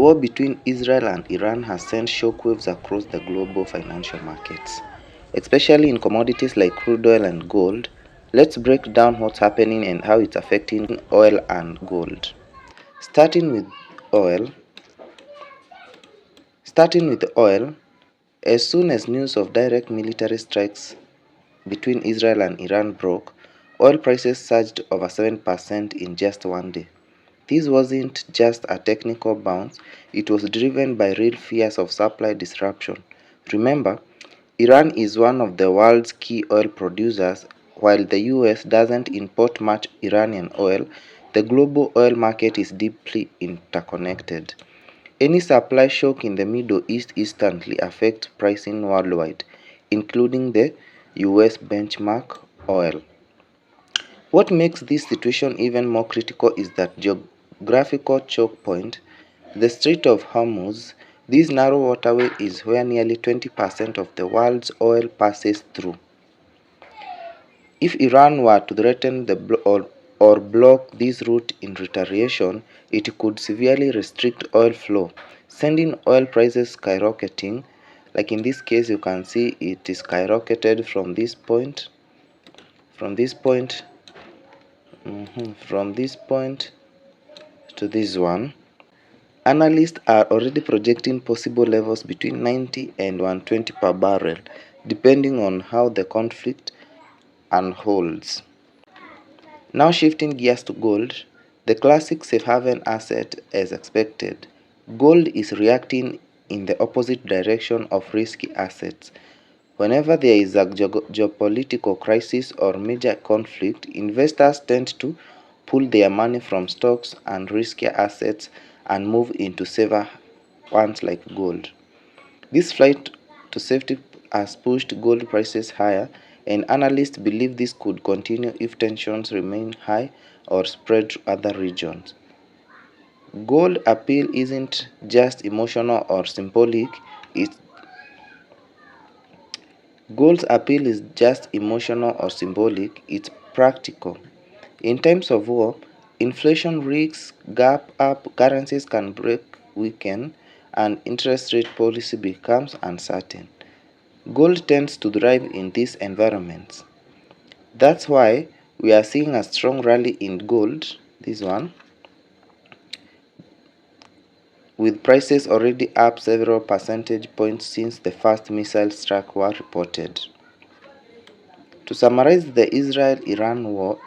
war between Israel and Iran has sent shockwaves across the global financial markets, especially in commodities like crude oil and gold. Let's break down what's happening and how it's affecting oil and gold. Starting with oil, as soon as news of direct military strikes between Israel and Iran broke, oil prices surged over 7% in just one day. This wasn't just a technical bounce, it was driven by real fears of supply disruption. Remember, Iran is one of the world's key oil producers. While the US doesn't import much Iranian oil, the global oil market is deeply interconnected. Any supply shock in the Middle East instantly affects pricing worldwide, including the US benchmark oil. What makes this situation even more critical is that geographical choke point, the Strait of Hormuz. This narrow waterway is where nearly 20% of the world's oil passes through. If Iran were to threaten or block this route in retaliation, it could severely restrict oil flow, sending oil prices skyrocketing. Like in this case, you can see it is skyrocketed from this point, from this point to this one. Analysts are already projecting possible levels between 90 and 120 per barrel, depending on how the conflict unfolds. Now shifting gears to gold, the classic safe haven asset. As expected, gold is reacting in the opposite direction of risky assets. Whenever there is a geopolitical crisis or major conflict, investors tend to pull their money from stocks and riskier assets and move into safer ones like gold. This flight to safety has pushed gold prices higher, and analysts believe this could continue if tensions remain high or spread to other regions. Gold appeal isn't just emotional or symbolic, it's Gold's appeal is just emotional or symbolic, it's practical. In times of war, inflation risks gap up, currencies can break, weaken, and interest rate policy becomes uncertain. Gold tends to thrive in these environments. That's why we are seeing a strong rally in gold, this one, with prices already up several percentage points since the first missile strike were reported. To summarize, the Israel-Iran war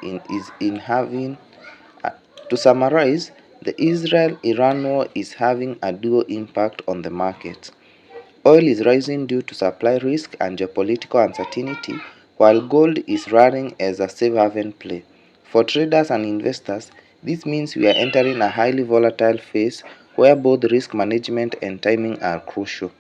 is having a dual impact on the market. Oil is rising due to supply risk and geopolitical uncertainty, while gold is running as a safe haven play. For traders and investors, this means we are entering a highly volatile phase where both risk management and timing are crucial.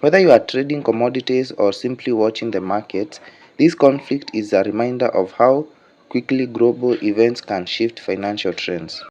Whether you are trading commodities or simply watching the markets, this conflict is a reminder of how quickly global events can shift financial trends.